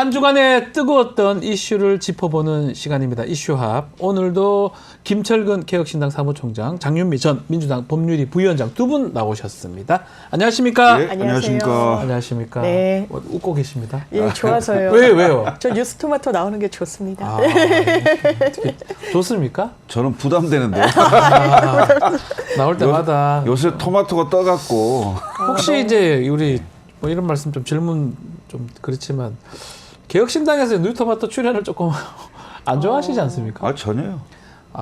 한 주간의 뜨거웠던 이슈를 짚어보는 시간입니다. 이슈합. 오늘도 김철근 개혁신당 사무총장, 장윤미 전 민주당 법률위 부위원장 두 분 나오셨습니다. 안녕하십니까? 네, 안녕하세요. 안녕하십니까? 네. 웃고 계십니다. 예, 좋아서요. 왜요? 저 뉴스토마토 나오는 게 좋습니다. 아, 좋습니까? 저는 부담되는데요. 나올 때마다. 요새 토마토가 떠갖고 혹시 이제 우리 뭐 이런 말씀 좀 질문 좀 그렇지만 개혁신당에서 뉴토마토 출연을 조금 안 좋아하시지 않습니까? 전혀요.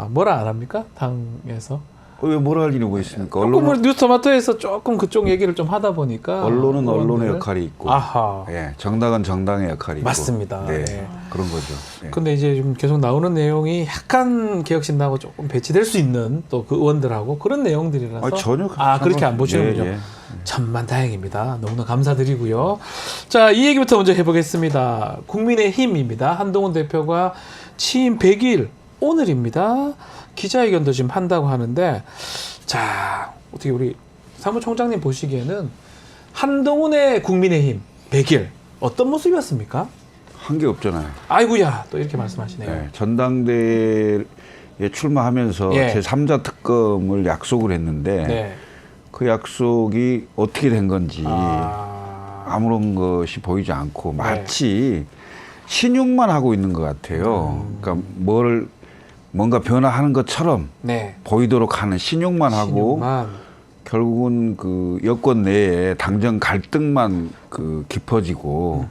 뭐라 안 합니까? 당에서? 왜 뭐라 할 일이 뭐 있습니까? 조금 우리 뉴토마토에서 조금 그쪽 얘기를 좀 하다 보니까 언론은 언론의 의원들을. 역할이 있고, 아하. 예, 정당은 정당의 역할이 있고, 맞습니다. 네, 예. 그런 거죠. 예. 근데 이제 좀 계속 나오는 내용이 약간 개혁신당하고 조금 배치될 수 있는 또 그 의원들하고 그런 내용들이라서 전혀 그렇게 안 보시는군요. 예, 예. 천만 다행입니다. 너무나 감사드리고요. 자, 이 얘기부터 먼저 해보겠습니다. 국민의힘입니다. 한동훈 대표가 취임 100일 오늘입니다. 기자회견도 지금 한다고 하는데, 자, 어떻게 우리 사무총장님 보시기에는 한동훈의 국민의힘 100일 어떤 모습이었습니까? 한 게 없잖아요. 아이고야, 또 이렇게 말씀하시네요. 예, 전당대회에 출마하면서 예. 제3자 특검을 약속을 했는데 네. 그 약속이 어떻게 된 건지 아무런 것이 보이지 않고 마치 신용만 하고 있는 것 같아요. 그러니까 뭔가 변화하는 것처럼 네. 보이도록 하는 신용만 하고 결국은 그 여권 내에 당정 갈등만 깊어지고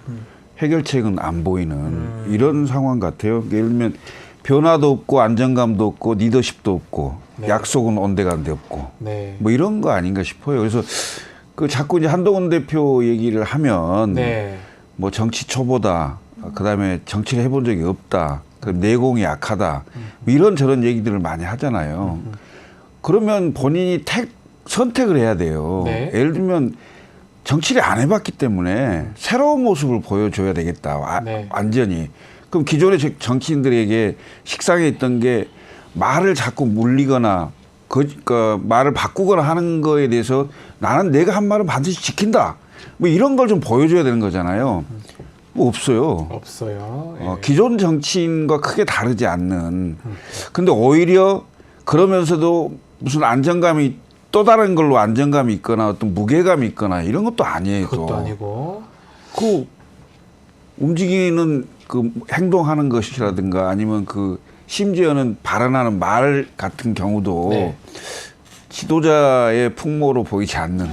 해결책은 안 보이는 이런 상황 같아요. 예를 들면 변화도 없고 안정감도 없고 리더십도 없고 네. 약속은 온데간데 없고 네. 뭐 이런 거 아닌가 싶어요. 그래서 자꾸 이제 한동훈 대표 얘기를 하면 네. 뭐 정치 초보다, 그다음에 정치를 해본 적이 없다, 그 내공이 약하다, 뭐 이런 저런 얘기들을 많이 하잖아요. 그러면 본인이 선택을 해야 돼요. 네. 예를 들면 정치를 안 해봤기 때문에 새로운 모습을 보여줘야 되겠다. 네. 완전히. 그럼 기존의 정치인들에게 식상에 있던 게 말을 자꾸 물리거나 말을 바꾸거나 하는 거에 대해서 나는 내가 한 말은 반드시 지킨다. 뭐 이런 걸 좀 보여줘야 되는 거잖아요. 뭐 없어요. 없어요. 예. 기존 정치인과 크게 다르지 않는. 근데 오히려 그러면서도 무슨 안정감이 또 다른 걸로 안정감이 있거나 어떤 무게감이 있거나 이런 것도 아니에요. 그것도 아니고. 움직이는 행동하는 것이라든가 아니면 심지어는 발언하는 말 같은 경우도 네. 지도자의 풍모로 보이지 않는.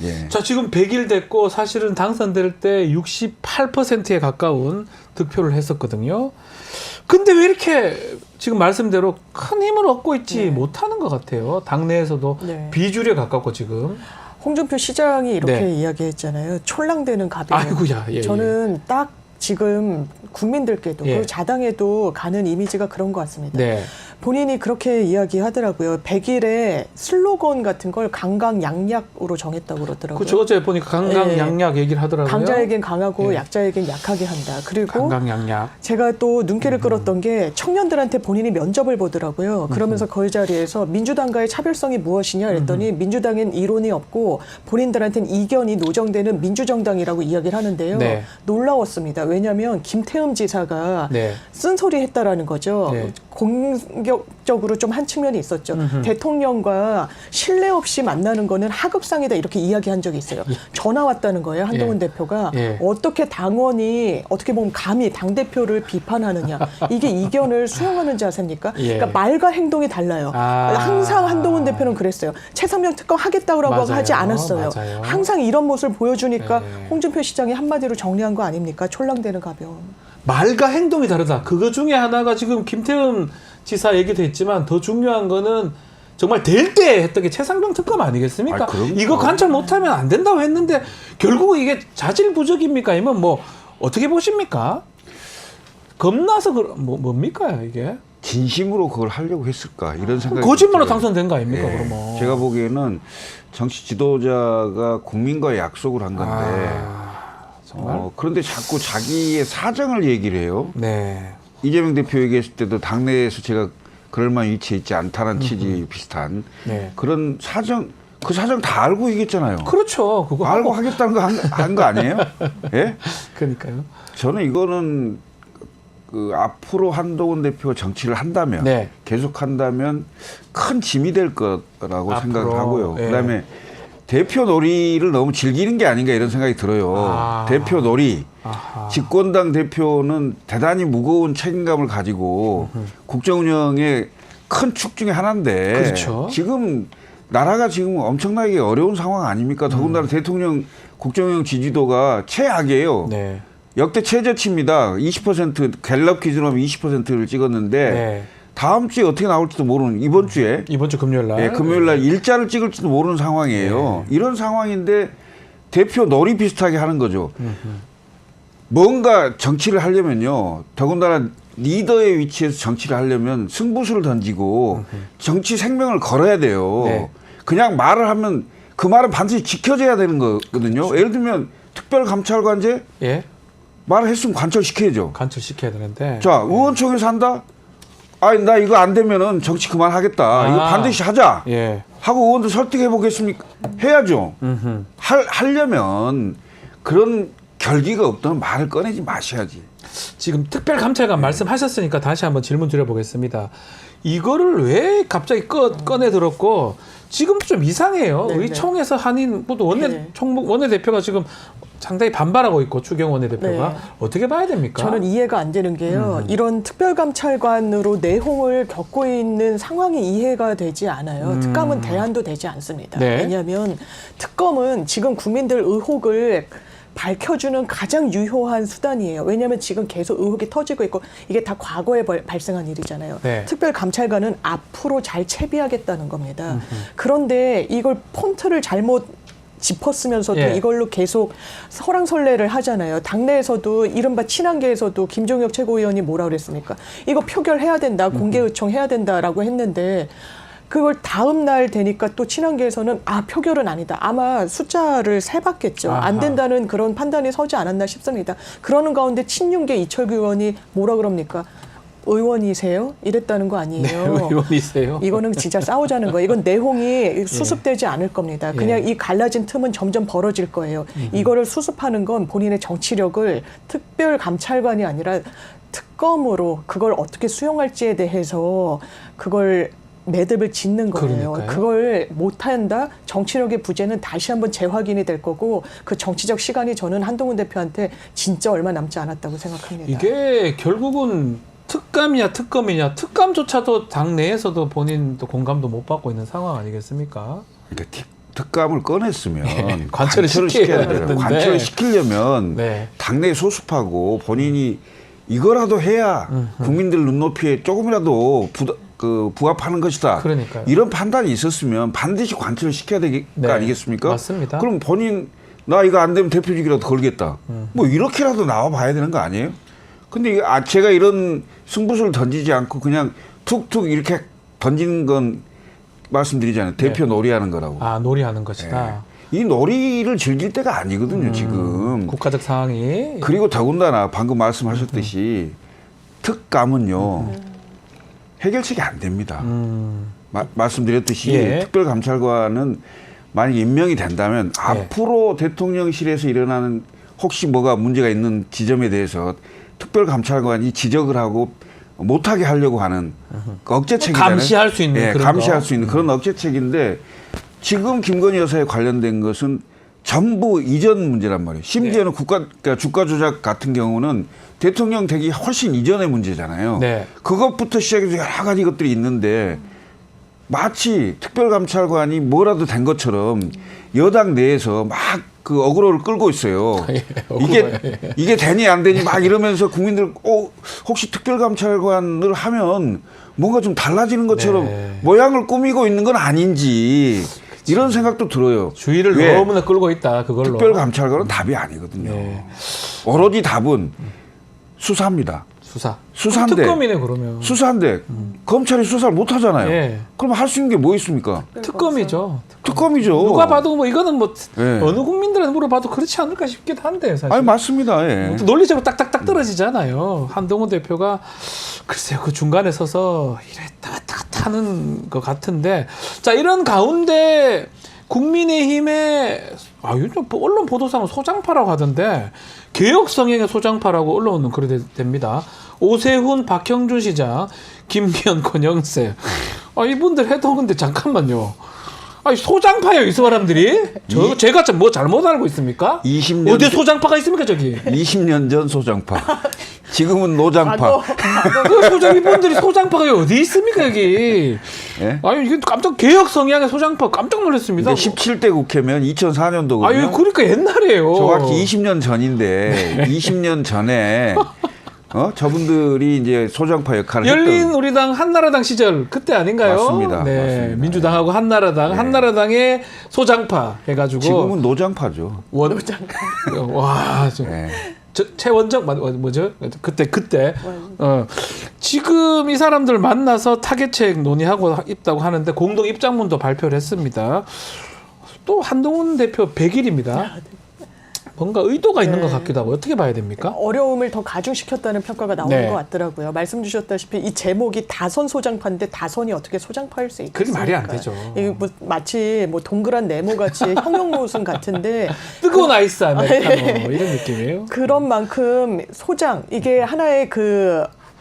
예. 자, 지금 100일 됐고 사실은 당선될 때 68%에 가까운 득표를 했었거든요. 근데 왜 이렇게 지금 말씀대로 큰 힘을 얻고 있지 못하는 것 같아요. 당내에서도 비주류에 가깝고 지금. 홍준표 시장이 이렇게 이야기했잖아요. 촐랑대는 갑이다. 아이고야. 예, 저는 딱 지금 국민들께도 그리고 자당에도 가는 이미지가 그런 것 같습니다. 네. 본인이 그렇게 이야기하더라고요. 100일에 슬로건 같은 걸 강강약약으로 정했다고 그러더라고요. 그 어제 보니까 강강약약 얘기를 하더라고요. 강자에겐 강하고 약자에겐 약하게 한다. 그리고 강강약약. 제가 또 눈길을 끌었던 게 청년들한테 본인이 면접을 보더라고요. 그러면서 그 자리에서 민주당과의 차별성이 무엇이냐 그랬더니 민주당엔 이론이 없고 본인들한테는 이견이 노정되는 민주정당이라고 이야기를 하는데요. 네. 놀라웠습니다. 왜냐하면 김태흠 지사가 쓴소리 했다라는 거죠. 네. 공격적으로 좀 한 측면이 있었죠. 대통령과 신뢰 없이 만나는 거는 하극상이다 이렇게 이야기한 적이 있어요. 전화 왔다는 거예요. 한동훈 대표가. 어떻게 당원이 어떻게 보면 감히 당대표를 비판하느냐. 이게 이견을 수용하는 자세입니까? 그러니까 말과 행동이 달라요. 항상 한동훈 대표는 그랬어요. 최상병 특검 하겠다고 하지 않았어요. 맞아요. 항상 이런 모습을 보여주니까 홍준표 시장이 한마디로 정리한 거 아닙니까? 촐랑대는 가벼움. 말과 행동이 다르다. 그거 중에 하나가 지금 김태흠 지사 얘기도 했지만 더 중요한 거는 정말 될 때 했던 게 최상병 특검 아니겠습니까? 이거 관철 못하면 안 된다고 했는데 결국은 이게 자질부족입니까? 아니면 뭐 어떻게 보십니까? 겁나서 뭡니까 이게? 진심으로 그걸 하려고 했을까 이런 생각이 거짓말로 당선된 거 아닙니까? 그러면 제가 보기에는 정치 지도자가 국민과의 약속을 한 건데 정말? 그런데 자꾸 자기의 사정을 얘기를 해요. 네. 이재명 대표 얘기했을 때도 당내에서 제가 그럴 만한 위치에 있지 않다는 취지 비슷한 그런 사정. 그 사정 다 알고 얘기했잖아요. 그렇죠. 그거 알고 하겠다는 거 한 거 아니에요? 예? 그러니까요. 저는 이거는 그 앞으로 한동훈 대표가 정치를 한다면 네. 계속 한다면 큰 짐이 될 거라고 생각을 하고요. 예. 그다음에 대표 놀이를 너무 즐기는 게 아닌가 이런 생각이 들어요. 대표 놀이. 집권당 대표는 대단히 무거운 책임감을 가지고 국정 운영의 큰 축 중에 하나인데 그렇죠. 지금 나라가 지금 엄청나게 어려운 상황 아닙니까? 더군다나 대통령 국정운영 지지도가 최악이에요. 네. 역대 최저치입니다. 20% 갤럽 기준으로 20%를 찍었는데 네. 다음 주에 어떻게 나올지도 모르는 이번 주에 이번 주 금요일 날. 예, 금요일 날 일자를 찍을지도 모르는 상황이에요. 이런 상황인데 대표 놀이 비슷하게 하는 거죠. 뭔가 정치를 하려면요. 더군다나 리더의 위치에서 정치를 하려면 승부수를 던지고 정치 생명을 걸어야 돼요. 네. 그냥 말을 하면 그 말은 반드시 지켜져야 되는 거거든요. 그렇죠. 예를 들면 특별감찰관제 예. 말을 했으면 관철시켜야죠. 관철시켜야 되는데. 자, 의원총회에서 한다? 아니, 나 이거 안 되면은 정치 그만하겠다. 이거 반드시 하자. 예. 하고 의원들 설득해 보겠습니까? 해야죠. 하려면 그런 결기가 없다면 말을 꺼내지 마셔야지. 지금 특별감찰관 말씀하셨으니까 다시 한번 질문 드려보겠습니다. 이거를 왜 갑자기 꺼내 들었고 지금도 좀 이상해요. 네네. 의총에서 한인 모두 원내대표가 지금 상당히 반발하고 있고 추경 원내대표가 네. 어떻게 봐야 됩니까? 저는 이해가 안 되는 게요. 이런 특별감찰관으로 내홍을 겪고 있는 상황이 이해가 되지 않아요. 특감은 대안도 되지 않습니다. 네. 왜냐하면 특검은 지금 국민들 의혹을 밝혀주는 가장 유효한 수단이에요. 왜냐하면 지금 계속 의혹이 터지고 있고 이게 다 과거에 발생한 일이잖아요. 네. 특별감찰관은 앞으로 잘 채비하겠다는 겁니다. 그런데 이걸 폰트를 잘못 짚었으면서도 예. 이걸로 계속 설왕설래를 하잖아요. 당내에서도 이른바 친한계에서도 김종혁 최고위원이 뭐라 그랬습니까? 이거 표결해야 된다. 공개 의총해야 된다라고 했는데 그걸 다음 날 되니까 또 친한계에서는 표결은 아니다. 아마 숫자를 세봤겠죠. 아하. 안 된다는 그런 판단이 서지 않았나 싶습니다. 그러는 가운데 친윤계 이철규 의원이 뭐라 그럽니까? 의원이세요? 이랬다는 거 아니에요. 네, 의원이세요? 이거는 진짜 싸우자는 거예요. 이건 내홍이 수습되지 않을 겁니다. 그냥 예. 이 갈라진 틈은 점점 벌어질 거예요. 이거를 수습하는 건 본인의 정치력을 특별감찰관이 아니라 특검으로 그걸 어떻게 수용할지에 대해서 그걸 매듭을 짓는 거예요. 그러니까요. 그걸 못한다? 정치력의 부재는 다시 한번 재확인이 될 거고 그 정치적 시간이 저는 한동훈 대표한테 진짜 얼마 남지 않았다고 생각합니다. 이게 결국은 특감이냐 특검이냐 특감조차도 당내에서도 본인도 공감도 못 받고 있는 상황 아니겠습니까? 그러니까 특감을 꺼냈으면 네, 관철을 시켜야 돼요. 되는데. 관철을 시키려면 네. 당내에 소습하고 본인이 이거라도 해야 국민들 눈높이에 조금이라도 부합하는 것이다. 그러니까요. 이런 판단이 있었으면 반드시 관철을 시켜야 될 거 네, 아니겠습니까? 맞습니다. 그럼 본인 나 이거 안 되면 대표직이라도 걸겠다. 뭐 이렇게라도 나와 봐야 되는 거 아니에요? 근데 제가 이런 승부수를 던지지 않고 그냥 툭툭 이렇게 던지는 건 말씀드리잖아요. 대표 놀이하는 거라고. 놀이하는 것이다. 이 놀이를 즐길 때가 아니거든요, 지금. 국가적 상황이. 그리고 더군다나 방금 말씀하셨듯이 특감은요, 해결책이 안 됩니다. 말씀드렸듯이 예. 특별감찰관은 만약 임명이 된다면 예. 앞으로 대통령실에서 일어나는 혹시 뭐가 문제가 있는 지점에 대해서 특별감찰관이 지적을 하고 못하게 하려고 하는 억제책이잖아요. 감시할 수 있는 그런 감시할 거. 수 있는 그런 억제책인데 지금 김건희 여사에 관련된 것은 전부 이전 문제란 말이에요. 심지어는 그러니까 주가 조작 같은 경우는 대통령 되기 훨씬 이전의 문제잖아요. 네. 그것부터 시작해서 여러 가지 것들이 있는데 마치 특별감찰관이 뭐라도 된 것처럼 여당 내에서 막 그 어그로를 끌고 있어요. 이게 되니 안 되니 막 이러면서 국민들 혹시 특별감찰관을 하면 뭔가 좀 달라지는 것처럼 네. 모양을 꾸미고 있는 건 아닌지 이런 생각도 들어요. 주의를 왜? 너무나 끌고 있다. 그걸로. 특별감찰관은 답이 아니거든요. 네. 오로지 답은 수사입니다. 수사인데 특검이네 그러면. 수사인데 검찰이 수사를 못 하잖아요. 예. 그럼 할 수 있는 게 뭐 있습니까? 특검이죠. 특검이죠. 누가 봐도 뭐 이거는 뭐 예. 어느 국민들한테 물어봐도 그렇지 않을까 싶기도 한데 사실. 아니 맞습니다. 예. 논리적으로 딱딱딱 떨어지잖아요. 한동훈 대표가 글쎄요 그 중간에 서서 이랬다 왔다 갔다 하는 것 같은데 자 이런 가운데 국민의힘의 요즘 언론 보도상은 소장파라고 하던데 개혁 성향의 소장파라고 언론은 그래 됩니다. 오세훈, 박형준 시장, 김기현, 권영세. 이분들 해도 근데 잠깐만요. 소장파예요, 이 사람들이? 제가 뭐 잘못 알고 있습니까? 20년 어디 소장파가 있습니까, 저기? 20년 전 소장파. 지금은 노장파. 이분들이 소장파가 어디 있습니까, 여기? 예? 이게 깜짝 개혁 성향의 소장파 깜짝 놀랐습니다. 17대 국회면 2004년도거든요. 그러니까 옛날이에요. 정확히 20년 전인데 20년 전에 저분들이 이제 소장파 역할을 열린우리당 한나라당 시절 그때 아닌가요? 맞습니다. 네, 맞습니다. 민주당하고 한나라당, 네. 한나라당의 소장파 해가지고 지금은 노장파죠. 노장파. 와, 네. 최원정 뭐죠? 그때 지금 이 사람들 만나서 타겟책 논의하고 있다고 하는데 공동 입장문도 발표를 했습니다. 또 한동훈 대표 100일입니다. 뭔가 의도가 있는 것 같기도 하고 어떻게 봐야 됩니까? 어려움을 더 가중시켰다는 평가가 나오는 네. 것 같더라고요. 말씀 주셨다시피 이 제목이 다선 소장파인데 다선이 어떻게 소장파일 수 있겠습니까? 그게 말이 안 되죠. 이게 마치 동그란 네모같이 형용모순 같은데 뜨거운 아이스 아메리카노 이런 느낌이에요. 그런 만큼 소장 이게 하나의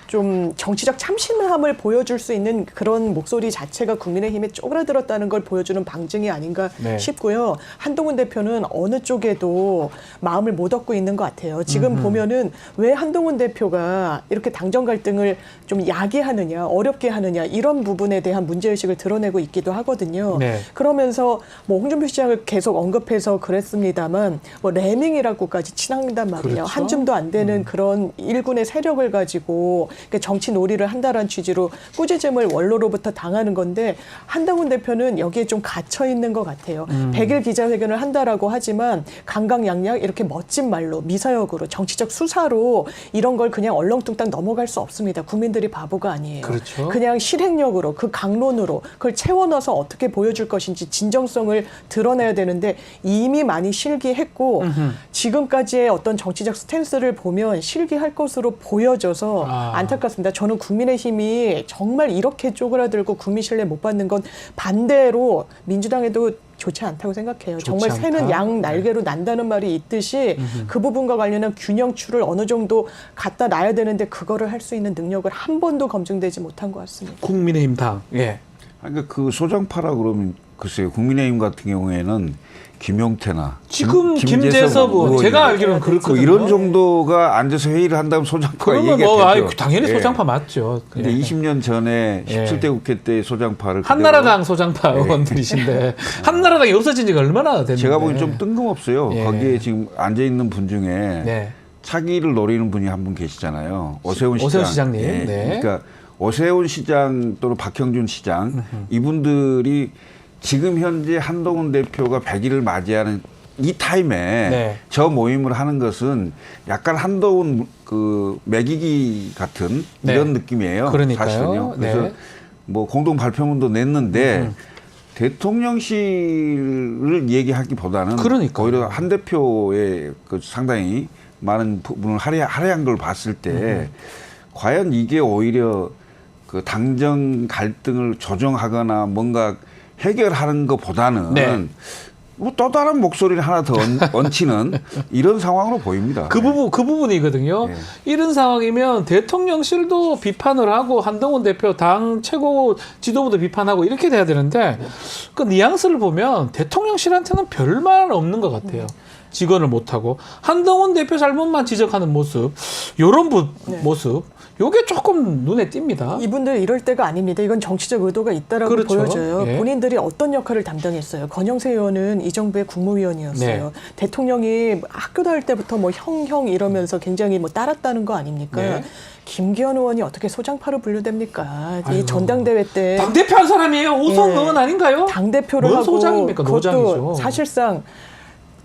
좀 정치적 참신함을 보여줄 수 있는 그런 목소리 자체가 국민의힘에 쪼그라들었다는 걸 보여주는 방증이 아닌가 네. 싶고요. 한동훈 대표는 어느 쪽에도 마음을 못 얻고 있는 것 같아요. 지금 보면은 왜 한동훈 대표가 이렇게 당정 갈등을 좀 야기하느냐, 어렵게 하느냐 이런 부분에 대한 문제의식을 드러내고 있기도 하거든요. 네. 그러면서 홍준표 시장을 계속 언급해서 그랬습니다만 레밍이라고까지 친한단 말이에요. 그렇죠. 한 줌도 안 되는 그런 일군의 세력을 가지고 정치 놀이를 한다라는 취지로 꾸짖음을 원로로부터 당하는 건데 한동훈 대표는 여기에 좀 갇혀 있는 것 같아요. 100일 기자회견을 한다라고 하지만 강강약약 이렇게 멋진 말로 미사역으로 정치적 수사로 이런 걸 그냥 얼렁뚱땅 넘어갈 수 없습니다. 국민들이 바보가 아니에요. 그렇죠. 그냥 실행력으로 그 강론으로 그걸 채워넣어서 어떻게 보여줄 것인지 진정성을 드러내야 되는데 이미 많이 실기했고 지금까지의 어떤 정치적 스탠스를 보면 실기할 것으로 보여져서 안타깝습니다. 저는 국민의힘이 정말 이렇게 쪼그라들고 국민 신뢰 못 받는 건 반대로 민주당에도 좋지 않다고 생각해요. 정말 않다? 새는 양 날개로 난다는 말이 있듯이 그 부분과 관련한 균형추를 어느 정도 갖다 놔야 되는데 그거를 할 수 있는 능력을 한 번도 검증되지 못한 것 같습니다. 국민의힘 당. 예. 그러니까 그 소장파라 그러면 글쎄요. 국민의힘 같은 경우에는 김용태나 김재섭 의원 제가 알기로는 그렇거든요. 이런 정도가 앉아서 회의를 한다면 소장파가 얘기가 되죠. 당연히 소장파 맞죠. 근데 20년 전에 17대 국회 때 소장파를 한나라당 소장파 의원들이신데 한나라당이 없어진 지가 얼마나 됐는데. 제가 보기엔 좀 뜬금없어요. 예. 거기에 지금 앉아 있는 분 중에 차기를 노리는 분이 한 분 계시잖아요. 오세훈 시장님. 예. 그러니까 오세훈 시장 또는 박형준 시장 이분들이 지금 현재 한동훈 대표가 100일을 맞이하는 이 타임에 저 모임을 하는 것은 약간 한동훈 매기기 같은 이런 느낌이에요. 그러니까요. 사실은요. 그래서 뭐 공동 발표문도 냈는데 대통령실을 얘기하기보다는 오히려 한 대표의 상당히 많은 부분을 할애한 걸 봤을 때 과연 이게 오히려 당정 갈등을 조정하거나 뭔가 해결하는 것보다는 뭐 또 다른 목소리를 하나 더 얹히는 이런 상황으로 보입니다. 그 부분이거든요. 이런 상황이면 대통령실도 비판을 하고 한동훈 대표 당 최고 지도부도 비판하고 이렇게 돼야 되는데 그 뉘앙스를 보면 대통령실한테는 별말 없는 것 같아요. 직원을 못하고 한동훈 대표 잘못만 지적하는 모습, 이런 모습, 요게 조금 눈에 띕니다. 이분들 이럴 때가 아닙니다. 이건 정치적 의도가 있다라고 보여져요. 본인들이 어떤 역할을 담당했어요. 권영세 의원은 이 정부의 국무위원이었어요. 대통령이 학교 다닐 때부터 뭐 형 이러면서 굉장히 뭐 따랐다는 거 아닙니까? 김기현 의원이 어떻게 소장파로 분류됩니까? 이 전당대회 때 당대표 한 사람이에요. 오성 의원 아닌가요? 당대표를 하고 소장입니까? 노장이죠. 사실상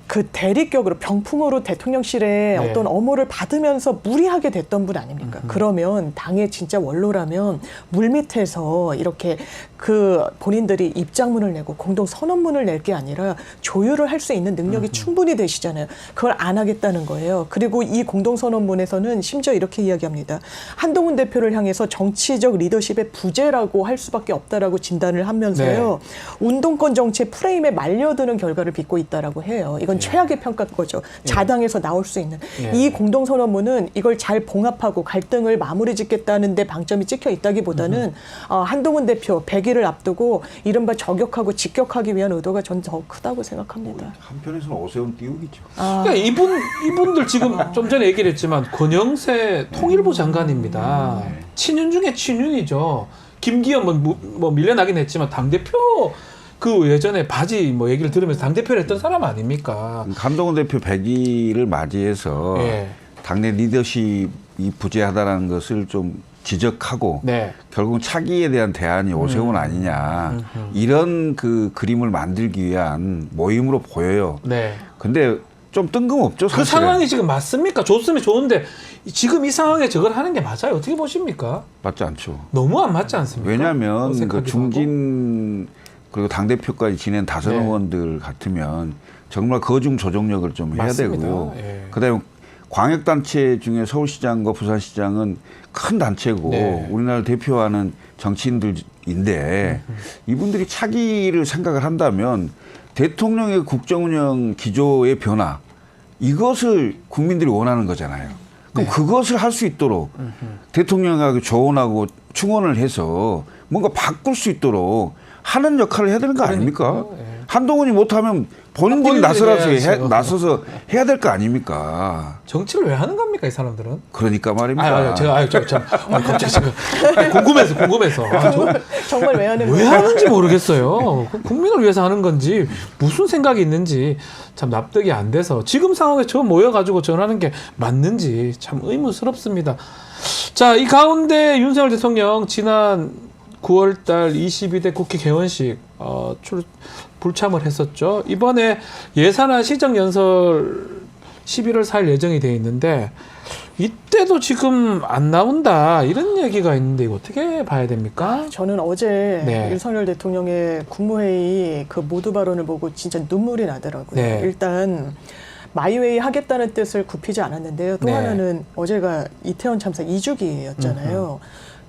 그 대리격으로 병풍으로 대통령실에 어떤 업무를 받으면서 무리하게 됐던 분 아닙니까? 그러면 당의 진짜 원로라면 물밑에서 이렇게 그 본인들이 입장문을 내고 공동 선언문을 낼 게 아니라 조율을 할 수 있는 능력이 충분히 되시잖아요. 그걸 안 하겠다는 거예요. 그리고 이 공동 선언문에서는 심지어 이렇게 이야기합니다. 한동훈 대표를 향해서 정치적 리더십의 부재라고 할 수밖에 없다라고 진단을 하면서요. 네. 운동권 정치의 프레임에 말려드는 결과를 빚고 있다라고 해요. 이건 최악의 평가인 거죠. 자당에서 나올 수 있는. 이 공동 선언문은 이걸 잘 봉합하고 갈등을 마무리 짓겠다는 데 방점이 찍혀 있다기보다는 한동훈 대표 100일을 앞두고 이른바 저격하고 직격하기 위한 의도가 전 더 크다고 생각합니다. 한편에서는 오세훈 띄우기죠. 그러니까 이분들 지금 좀 전에 얘기를 했지만 권영세 통일부 장관입니다. 친윤 중에 친윤이죠. 김기현 뭐 밀려나긴 했지만 당대표 그 예전에 바지 뭐 얘기를 들으면서 당대표를 했던 사람 아닙니까? 한동훈 대표 100일을 맞이해서 당내 리더십이 부재하다라는 것을 좀 지적하고 결국은 차기에 대한 대안이 오세훈 아니냐 이런 그 그림을 만들기 위한 모임으로 보여요. 근데 좀 뜬금없죠, 사실은. 그 상황이 지금 맞습니까? 좋으면 좋은데 지금 이 상황에 저걸 하는 게 맞아요? 어떻게 보십니까? 맞지 않죠. 너무 안 맞지 않습니까? 왜냐하면 그 중진 그리고 당대표까지 지낸 다선 의원들 같으면 정말 거중 조정력을 좀 해야 맞습니다. 되고 그다음에 광역단체 중에 서울시장과 부산시장은 큰 단체고 우리나라를 대표하는 정치인들인데 이분들이 차기를 생각을 한다면 대통령의 국정운영 기조의 변화 이것을 국민들이 원하는 거잖아요. 그럼 그것을 할 수 있도록 대통령하고 조언하고 충원을 해서 뭔가 바꿀 수 있도록 하는 역할을 해야 되는 거 아닙니까? 한동훈이 못하면 본인들이 나서서 해야 될 거 아닙니까? 정치를 왜 하는 겁니까, 이 사람들은? 그러니까 말입니다. 갑자기 궁금해서. 정말 왜 하는 왜 하는지 모르겠어요. 국민을 위해서 하는 건지 무슨 생각이 있는지 참 납득이 안 돼서 지금 상황에 저 모여가지고 전하는 게 맞는지 참 의문스럽습니다. 자, 이 가운데 윤석열 대통령 지난 9월달 22대 국회 개원식 불참을 했었죠. 이번에 예산안 시정연설 11월 4일 예정이 돼 있는데 이때도 지금 안 나온다 이런 얘기가 있는데 이거 어떻게 봐야 됩니까? 저는 어제 윤석열 대통령의 국무회의 그 모두 발언을 보고 진짜 눈물이 나더라고요. 일단 마이웨이 하겠다는 뜻을 굽히지 않았는데요. 또 하나는 어제가 이태원 참사 2주기였잖아요.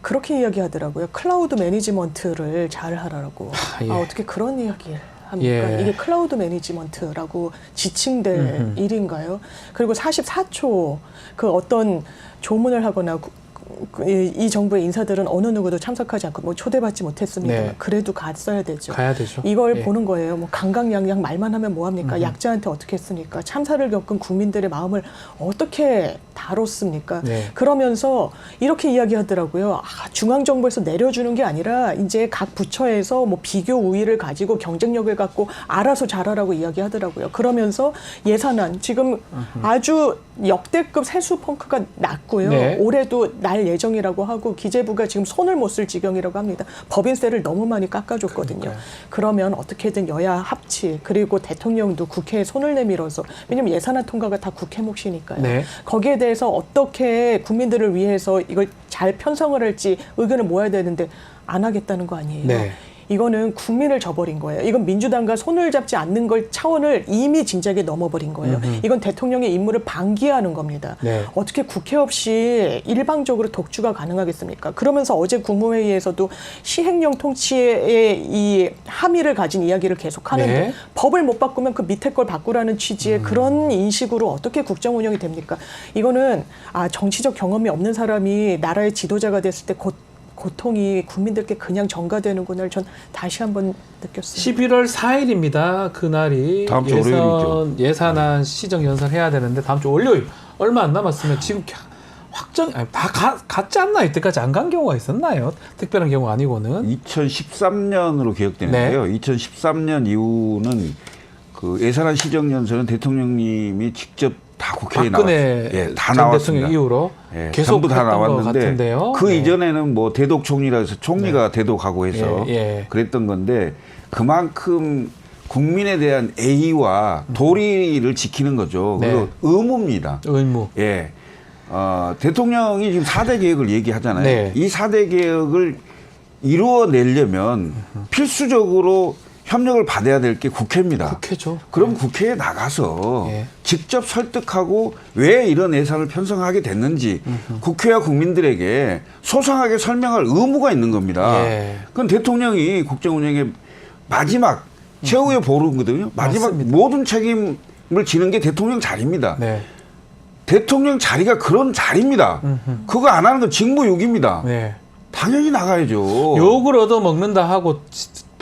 그렇게 이야기하더라고요. 클라우드 매니지먼트를 잘 하라고. 어떻게 그런 이야기를 합니까? 이게 클라우드 매니지먼트라고 지칭될 일인가요? 그리고 44초 그 어떤 조문을 하거나 이 정부의 인사들은 어느 누구도 참석하지 않고 뭐 초대받지 못했습니다. 그래도 갔어야 되죠. 가야 되죠. 이걸 보는 거예요. 뭐 강강양양 말만 하면 뭐 합니까? 약자한테 어떻게 했습니까? 참사를 겪은 국민들의 마음을 어떻게 다뤘습니까? 그러면서 이렇게 이야기하더라고요. 중앙정부에서 내려주는 게 아니라 이제 각 부처에서 뭐 비교 우위를 가지고 경쟁력을 갖고 알아서 잘하라고 이야기하더라고요. 그러면서 예산안 지금 아주 역대급 세수 펑크가 났고요. 올해도 날 예정이라고 하고 기재부가 지금 손을 못 쓸 지경이라고 합니다. 법인세를 너무 많이 깎아줬거든요. 그러면 어떻게든 여야 합치 그리고 대통령도 국회에 손을 내밀어서 왜냐하면 예산안 통과가 다 국회 몫이니까요. 거기에 대해서 어떻게 국민들을 위해서 이걸 잘 편성을 할지 의견을 모아야 되는데 안 하겠다는 거 아니에요. 이거는 국민을 저버린 거예요. 이건 민주당과 손을 잡지 않는 걸 차원을 이미 진작에 넘어버린 거예요. 이건 대통령의 임무를 방기하는 겁니다. 어떻게 국회 없이 일방적으로 독주가 가능하겠습니까? 그러면서 어제 국무회의에서도 시행령 통치의 이 함의를 가진 이야기를 계속하는데 법을 못 바꾸면 그 밑에 걸 바꾸라는 취지의 그런 인식으로 어떻게 국정 운영이 됩니까? 이거는 정치적 경험이 없는 사람이 나라의 지도자가 됐을 때 고통이 국민들께 그냥 전가되는구나를 전 다시 한번 느꼈습니다. 11월 4일입니다. 그날이 다음 주 월요일이죠. 예산안 시정 연설해야 되는데 다음 주 월요일 얼마 안 남았으면 지금 다 갔지 않나? 이때까지 안 간 경우가 있었나요? 특별한 경우 아니고는 2013년으로 기억되는데요. 2013년 이후는 그 예산안 시정 연설은 대통령님이 직접 다 국회에 박근혜 다 전 나왔습니다. 대통령 이후로 계속 전부 다 나왔는데 그 이전에는 뭐 대독총리라 해서 총리가 대독하고 해서 그랬던 건데 그만큼 국민에 대한 애의와 도리를 지키는 거죠. 그리고 의무입니다. 의무. 대통령이 지금 4대 개혁을 얘기하잖아요. 이 4대 개혁을 이루어내려면 필수적으로 협력을 받아야 될 게 국회입니다. 국회죠. 그럼 국회에 나가서 예. 직접 설득하고 왜 이런 예산을 편성하게 됐는지 국회와 국민들에게 소상하게 설명할 의무가 있는 겁니다. 예. 그건 대통령이 국정 운영의 마지막 최후의 보루거든요. 마지막 맞습니다. 모든 책임을 지는 게 대통령 자리입니다. 네. 대통령 자리가 그런 자리입니다. 그거 안 하는 건 직무유기입니다. 네. 당연히 나가야죠. 욕을 얻어먹는다 하고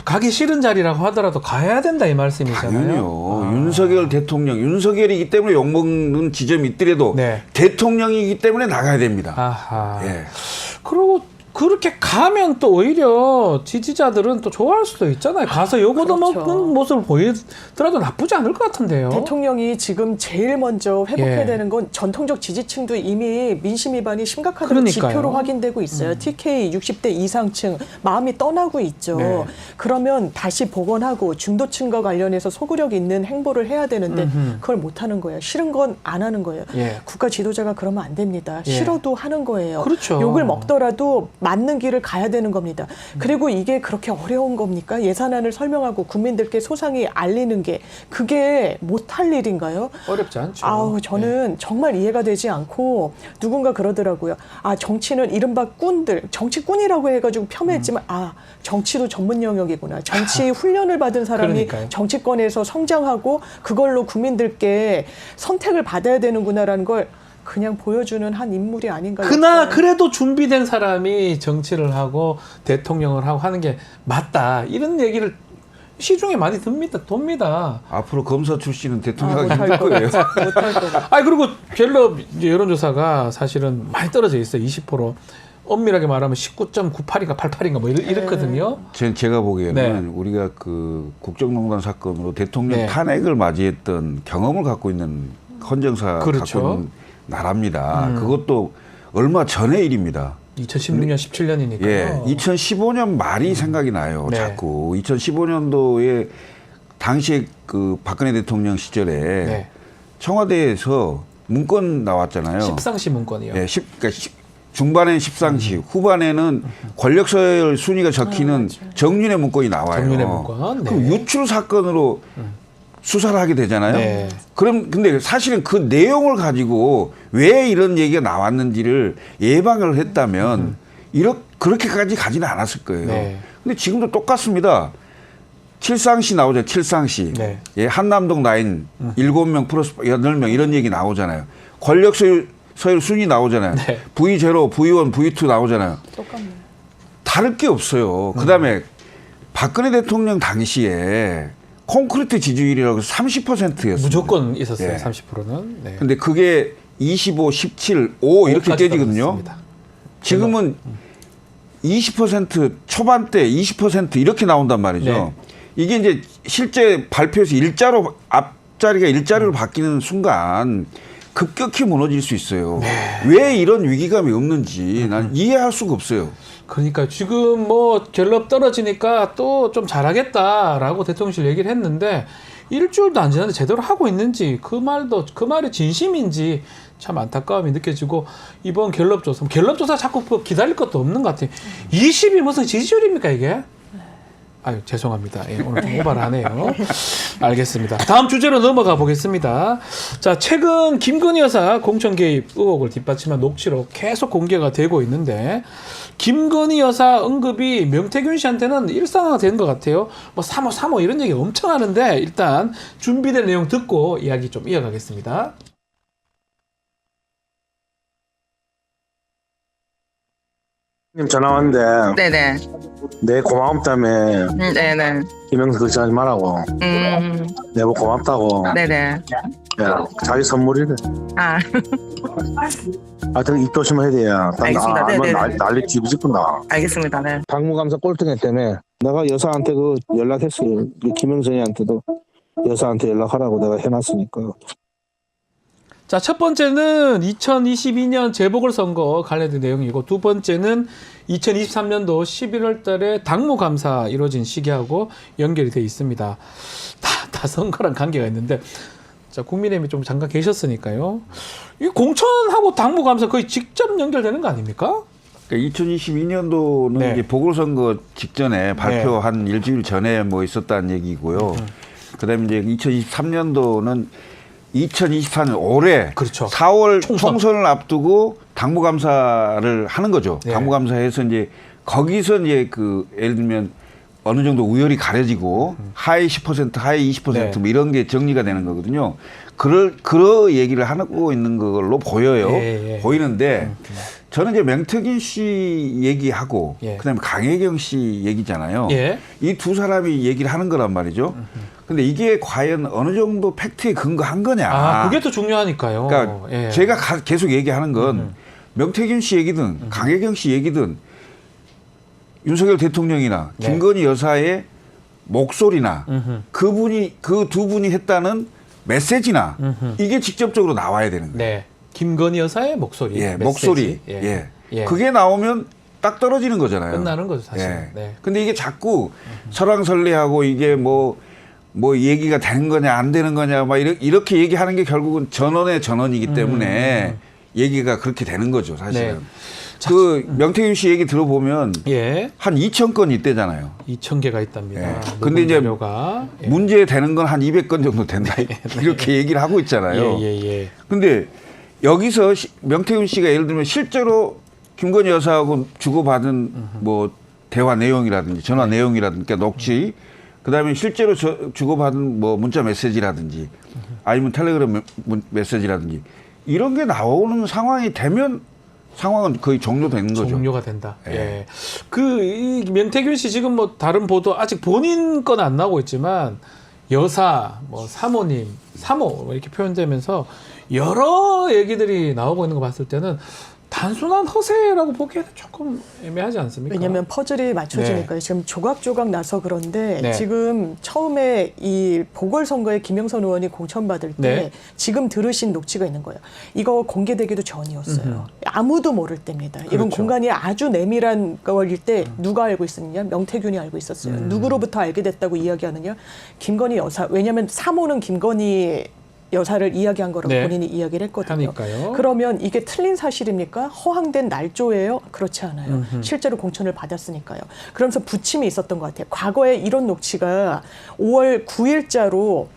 가기 싫은 자리라고 하더라도 가야 된다 이 말씀이잖아요. 당연히요. 윤석열 대통령, 윤석열이기 때문에 욕먹는 지점이 있더라도 네. 대통령이기 때문에 나가야 됩니다. 아하. 예. 그리고 그렇게 가면 또 오히려 지지자들은 또 좋아할 수도 있잖아요. 가서 욕 얻어먹는 그렇죠. 모습을 보이더라도 나쁘지 않을 것 같은데요. 대통령이 지금 제일 먼저 회복해야 예. 되는 건 전통적 지지층도 이미 민심 위반이 심각하다는 그러니까요. 지표로 확인되고 있어요. TK 60대 이상층 마음이 떠나고 있죠. 네. 그러면 다시 복원하고 중도층과 관련해서 소구력 있는 행보를 해야 되는데 그걸 못하는 거예요. 싫은 건 안 하는 거예요. 예. 국가 지도자가 그러면 안 됩니다. 예. 싫어도 하는 거예요. 그렇죠. 욕을 먹더라도 맞는 길을 가야 되는 겁니다. 그리고 이게 그렇게 어려운 겁니까? 예산안을 설명하고 국민들께 소상히 알리는 게 그게 못할 일인가요? 어렵지 않죠. 아우 저는 정말 이해가 되지 않고 누군가 그러더라고요. 아 정치는 이른바 꾼들 정치꾼이라고 해가지고 폄훼했지만 아 정치도 전문 영역이구나. 정치 훈련을 받은 사람이 그러니까요. 정치권에서 성장하고 그걸로 국민들께 선택을 받아야 되는구나라는 걸 그냥 보여주는 한 인물이 아닌가. 그래도 준비된 사람이 정치를 하고 대통령을 하고 하는 게 맞다. 이런 얘기를 시중에 많이 돕니다. 앞으로 검사 출신은 대통령 하기 못할 힘들 거예요. 못할 거예요. 그리고 갤럽 여론조사가 사실은 많이 떨어져 있어요. 20%. 엄밀하게 말하면 19.98인가 88인가 뭐 이렇거든요. 제가 보기에는 네. 우리가 그 국정농단 사건으로 대통령 네. 탄핵을 맞이했던 경험을 갖고 있는 헌정사 그렇죠. 갖고 있는 나라입니다. 그것도 얼마 전의 일입니다. 2016년, 17년이니까요. 예, 2015년 말이 생각이 나요. 네. 자꾸 2015년도에 당시에 그 박근혜 대통령 시절에 네. 청와대에서 문건 나왔잖아요. 십상시 문건이요. 예, 그러니까 중반에는 십상시, 후반에는 권력 서열 순위가 적히는 정윤회 문건이 나와요. 정윤회 문건. 네. 그럼 유출 사건으로 수사를 하게 되잖아요. 네. 그럼 근데 사실은 그 내용을 가지고 왜 이런 얘기가 나왔는지를 예방을 했다면 그렇게까지 가지는 않았을 거예요. 네. 근데 지금도 똑같습니다. 칠상시 나오잖아요. 칠상시. 네. 예, 한남동 라인 7명 플러스 8명 이런 얘기 나오잖아요. 권력 서열 순위 나오잖아요. 네. V0, V1, V2 나오잖아요. 똑같네. 다를 게 없어요. 그다음에 박근혜 대통령 당시에 콘크리트 지지율이라고 30%였어요. 무조건 있었어요. 예. 30%는. 네. 근데 그게 25, 17, 5 이렇게 깨지거든요. 지금은 20% 초반대 20% 이렇게 나온단 말이죠. 네. 이게 이제 실제 발표에서 일자로 앞자리가 일자리로 바뀌는 순간 급격히 무너질 수 있어요. 왜 이런 위기감이 없는지 난 이해할 수가 없어요. 그러니까 지금 뭐 갤럽 떨어지니까 또 좀 잘하겠다라고 대통령실 얘기를 했는데 일주일도 안 지났는데 제대로 하고 있는지 그 말이 진심인지 참 안타까움이 느껴지고 이번 갤럽 조사 자꾸 기다릴 것도 없는 것 같아요. 20이 무슨 지지율입니까 이게? 아유 죄송합니다. 예, 오늘 좀 오바하네요. 알겠습니다. 다음 주제로 넘어가 보겠습니다. 자, 최근 김건희 여사 공천 개입 의혹을 뒷받침한 녹취록 계속 공개가 되고 있는데 김건희 여사 언급이 명태균 씨한테는 일상화된 것 같아요. 뭐 사모 이런 얘기 엄청 하는데 일단 준비된 내용 듣고 이야기 좀 이어가겠습니다. 님 전화 왔는데 네네. 내 고마움 때문에 네네. 김영수 걱정하지 말라고 내가 고맙다고 네네. 야, 자기 선물이래. 아, 하여튼 입 조심해야 돼요. 알겠습니다. 네네네. 난리 뒤집어진다. 알겠습니다. 네. 박무감사 꼴등했 때문에 내가 여사한테 그 연락했어요. 김영선이한테도 여사한테 연락하라고 내가 해놨으니까. 자, 첫 번째는 2022년 재보궐선거 관련된 내용이고 두 번째는 2023년도 11월 달에 당무감사 이루어진 시기하고 연결이 돼 있습니다. 다 선거랑 관계가 있는데 자, 국민의힘이 좀 잠깐 계셨으니까요. 이 공천하고 당무감사 거의 직접 연결되는 거 아닙니까? 그러니까 2022년도는 네. 이제 보궐선거 직전에 발표한 일주일 전에 뭐 있었다는 얘기고요. 그다음에 이제 2023년도는 2024년 올해 그렇죠. 4월 총선을 앞두고 당무감사를 하는 거죠. 네. 당무감사에서 이제 거기서 이제 그 예를 들면 어느 정도 우열이 가려지고 하위 10%, 하위 20% 네. 뭐 이런 게 정리가 되는 거거든요. 그런 얘기를 하고 있는 걸로 보여요. 예, 예. 보이는데 저는 이제 명태균 씨 얘기하고 예. 그다음에 강혜경 씨 얘기잖아요. 예. 이 두 사람이 얘기를 하는 거란 말이죠. 근데 이게 과연 어느 정도 팩트에 근거한 거냐. 아, 그게 더 중요하니까요. 그러니까 예. 제가 계속 얘기하는 건 명태균 씨 얘기든 강혜경 씨 얘기든 윤석열 대통령이나 네. 김건희 여사의 목소리나 그 두 분이 했다는 메시지나 이게 직접적으로 나와야 되는 거예요. 네. 김건희 여사의 목소리. 예, 메시지. 목소리. 예. 예. 예. 그게 나오면 딱 떨어지는 거잖아요. 끝나는 거죠, 사실. 예. 네. 근데 이게 자꾸 설왕설래하고 이게 뭐 얘기가 되는 거냐 안 되는 거냐 막 이렇게 얘기하는 게 결국은 전원의 전원이기 때문에 얘기가 그렇게 되는 거죠, 사실은. 네. 그 명태균 씨 얘기 들어보면 예. 한 2,000건 있대잖아요. 2,000개가 있답니다. 예. 녹음 근데 이제 자료가. 예. 문제 되는 건 한 200건 정도 된다. 이렇게 얘기를 하고 있잖아요. 예. 근데 여기서 명태균 씨가 예를 들면 실제로 김건희 여사하고 주고받은 뭐 대화 내용이라든지 전화 내용이라든지 그러니까 녹취 그다음에 실제로 주고받은 뭐 문자 메시지라든지 아니면 텔레그램 메시지라든지 이런 게 나오는 상황이 되면 상황은 거의 종료되는 거죠. 종료가 된다. 예. 예. 이 명태균 씨 지금 뭐 다른 보도 아직 본인 건 안 나오고 있지만 여사, 뭐 사모님, 사모 이렇게 표현되면서 여러 얘기들이 나오고 있는 거 봤을 때는 단순한 허세라고 보기에는 조금 애매하지 않습니까? 왜냐하면 퍼즐이 맞춰지니까요. 네. 지금 조각조각 나서 그런데 네. 지금 처음에 이 보궐선거에 김영선 의원이 공천받을 때 네. 지금 들으신 녹취가 있는 거예요. 이거 공개되기도 전이었어요. 아무도 모를 때입니다. 이건 그렇죠. 공간이 아주 내밀한 거일 때 누가 알고 있었느냐? 명태균이 알고 있었어요. 누구로부터 알게 됐다고 이야기하느냐? 김건희 여사. 왜냐하면 사모는 김건희 여사를 이야기한 거라고 네. 본인이 이야기를 했거든요. 하니까요. 그러면 이게 틀린 사실입니까? 허황된 날조예요? 그렇지 않아요. 실제로 공천을 받았으니까요. 그러면서 부침이 있었던 것 같아요. 과거에 이런 녹취가 5월 9일자로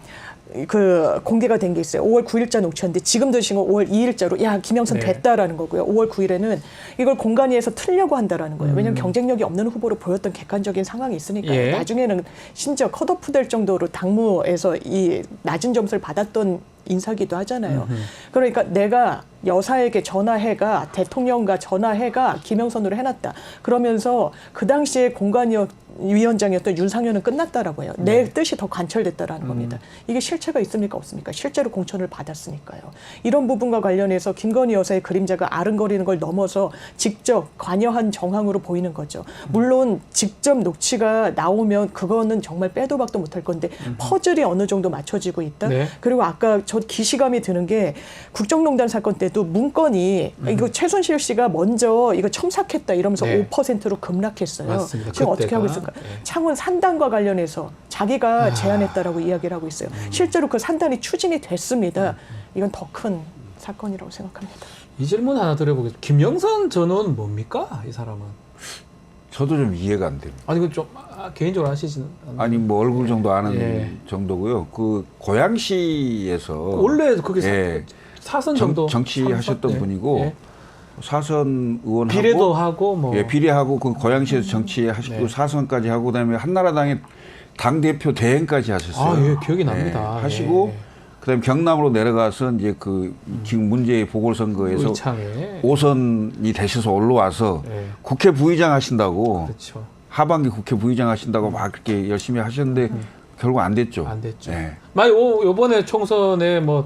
그 공개가 된 게 있어요. 5월 9일자 녹취였는데 지금 드신 거 5월 2일자로 야 김영선 네. 됐다라는 거고요. 5월 9일에는 이걸 공간위에서 틀려고 한다라는 거예요. 왜냐하면 경쟁력이 없는 후보로 보였던 객관적인 상황이 있으니까요. 예. 나중에는 심지어 컷오프 될 정도로 당무에서 이 낮은 점수를 받았던 인사기도 하잖아요. 그러니까 내가 여사에게 전화해가 대통령과 전화해가 김영선으로 해놨다. 그러면서 그 당시에 공관위원장이었던 윤상현은 끝났다라고 해요. 내 뜻이 더 관철됐다라는 겁니다. 이게 실체가 있습니까 없습니까? 실제로 공천을 받았으니까요. 이런 부분과 관련해서 김건희 여사의 그림자가 아른거리는 걸 넘어서 직접 관여한 정황으로 보이는 거죠. 물론 직접 녹취가 나오면 그거는 정말 빼도 박도 못할 건데 퍼즐이 어느 정도 맞춰지고 있다. 네. 그리고 아까 저 기시감이 드는 게 국정농단 사건 때도 문건이 이거 최순실 씨가 먼저 이거 첨삭했다 이러면서 네. 5%로 급락했어요. 맞습니다. 지금 어떻게 그때가. 하고 있을까? 네. 창원 산단과 관련해서 자기가 제안했다라고 이야기를 하고 있어요. 실제로 그 산단이 추진이 됐습니다. 이건 더 큰 사건이라고 생각합니다. 이 질문 하나 드려보겠습니다. 김영선 전원 뭡니까? 이 사람은. 저도 좀 이해가 안 됩니다. 아니, 좀 개인적으로 아시지는 않나요? 아니 뭐 얼굴 정도 아는 예. 정도고요. 그 고양시에서 원래 그게 예. 사선 정도 정치하셨던 예. 분이고 예. 사선 의원하고 비례도 하고 뭐 예, 비례하고 그 고양시에서 정치하시고 네. 사선까지 하고 그다음에 한나라당의 당 대표 대행까지 하셨어요. 아, 예, 기억이 납니다. 예, 하시고 예. 그다음에 경남으로 내려가서 이제 그 지금 문제의 보궐선거에서 의창에 5선이 되셔서 올라와서 예. 국회 부의장 하신다고 그렇죠. 하반기 국회 부의장 하신다고 막 그렇게 열심히 하셨는데 결국 안 됐죠. 안 됐죠. 예. 만약 이번에 총선에 뭐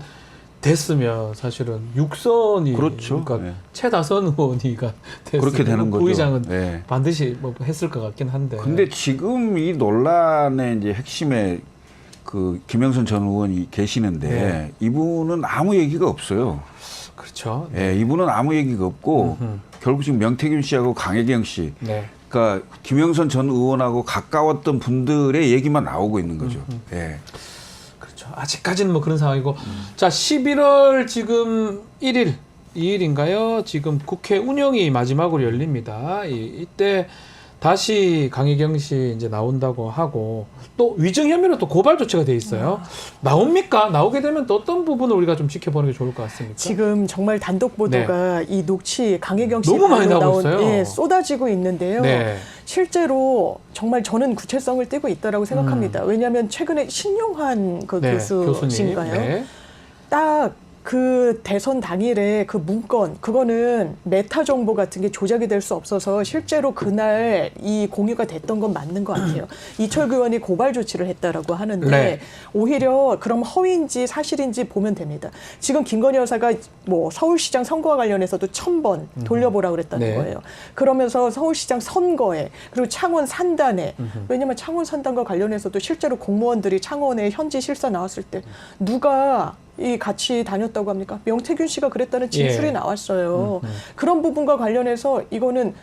됐으면 사실은 6선이 그렇죠. 그러니까 예. 최다선 의원이가 됐으면 그렇게 되는 거죠. 부의장은 예. 반드시 뭐 했을 것 같긴 한데. 근데 지금 이 논란의 이제 핵심에 그 김영선 전 의원이 계시는데 네. 이분은 아무 얘기가 없어요. 그렇죠. 예, 이분은 아무 얘기가 없고 음흠. 결국 지금 명태균 씨하고 강혜경 씨, 네. 그러니까 김영선 전 의원하고 가까웠던 분들의 얘기만 나오고 있는 거죠. 예. 그렇죠. 아직까지는 뭐 그런 상황이고. 자, 11월 지금 1일 22일인가요? 지금 국회 운영이 마지막으로 열립니다. 이때 다시 강혜경 씨 이제 나온다고 하고 또 위증 혐의로 또 고발 조치가 돼 있어요. 나옵니까? 나오게 되면 또 어떤 부분을 우리가 좀 지켜보는 게 좋을 것 같습니까? 지금 정말 단독 보도가 이 녹취 강혜경 씨 너무 많이 나오고 있어요. 예, 쏟아지고 있는데요. 네. 실제로 정말 저는 구체성을 띠고 있다라고 생각합니다. 왜냐하면 최근에 신용환 그 교수신가요? 네. 딱 그 대선 당일에 그 문건 그거는 메타 정보 같은 게 조작이 될 수 없어서 실제로 그날 이 공유가 됐던 건 맞는 것 같아요. 이철규 의원이 고발 조치를 했다라고 하는데 네. 오히려 그럼 허위인지 사실인지 보면 됩니다. 지금 김건희 여사가 뭐 서울시장 선거와 관련해서도 1000번 돌려보라 그랬다는 거예요. 그러면서 서울시장 선거에 그리고 창원 산단에 왜냐하면 창원 산단과 관련해서도 실제로 공무원들이 창원에 현지 실사 나왔을 때 누가 이 같이 다녔다고 합니까? 명태균 씨가 그랬다는 진술이 나왔어요. 그런 부분과 관련해서 이거는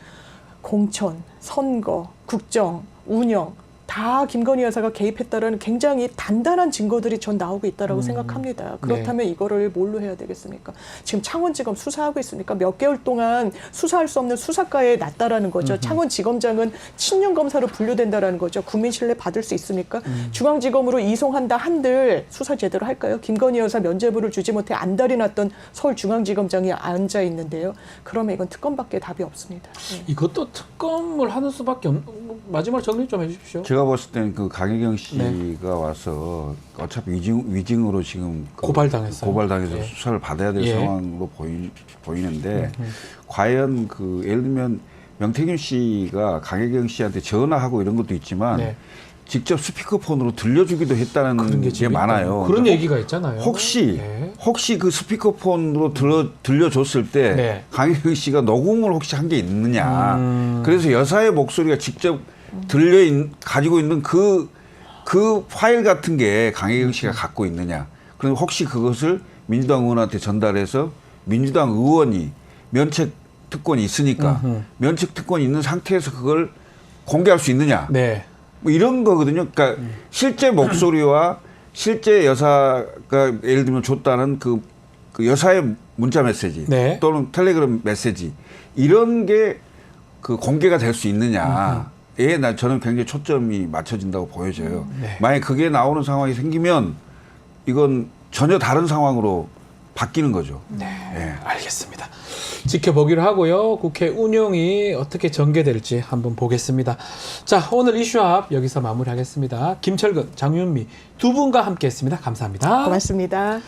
공천, 선거, 국정, 운영 다 김건희 여사가 개입했다라는 굉장히 단단한 증거들이 전 나오고 있다라고 생각합니다. 그렇다면 이거를 뭘로 해야 되겠습니까? 지금 창원지검 수사하고 있으니까 몇 개월 동안 수사할 수 없는 수사가에 놨다라는 거죠. 창원지검장은 친윤 검사로 분류된다라는 거죠. 국민 신뢰 받을 수 있습니까? 중앙지검으로 이송한다 한들 수사 제대로 할까요? 김건희 여사 면죄부를 주지 못해 안달이 났던 서울중앙지검장이 앉아 있는데요. 그러면 이건 특검밖에 답이 없습니다. 이것도 특검을 하는 수밖에 없는. 마지막 정리 좀 해주십시오. 제가 봤을 때는 그 강혜경 씨가 와서 어차피 위증으로 지금 고발당해서 수사를 받아야 될 상황으로 보이는데 과연 그 예를 들면 명태균 씨가 강혜경 씨한테 전화하고 이런 것도 있지만 직접 스피커폰으로 들려주기도 했다는 게 많아요. 그런 얘기가 있잖아요. 혹시 그 스피커폰으로 들려줬을 때 강혜경 씨가 녹음을 혹시 한 게 있느냐. 그래서 여사의 목소리가 직접 가지고 있는 그 파일 같은 게 강혜경 씨가 갖고 있느냐. 그럼 혹시 그것을 민주당 의원한테 전달해서 민주당 의원이 면책 특권이 있으니까 면책 특권이 있는 상태에서 그걸 공개할 수 있느냐. 뭐 이런 거거든요. 그러니까 실제 목소리와 실제 여사가 예를 들면 줬다는 그 여사의 문자 메시지 또는 텔레그램 메시지 이런 게 그 공개가 될 수 있느냐. 저는 굉장히 초점이 맞춰진다고 보여져요. 만약에 그게 나오는 상황이 생기면 이건 전혀 다른 상황으로 바뀌는 거죠. 알겠습니다. 지켜보기로 하고요. 국회 운영이 어떻게 전개될지 한번 보겠습니다. 자, 오늘 이슈합 여기서 마무리하겠습니다. 김철근, 장윤미 두 분과 함께했습니다. 감사합니다. 고맙습니다.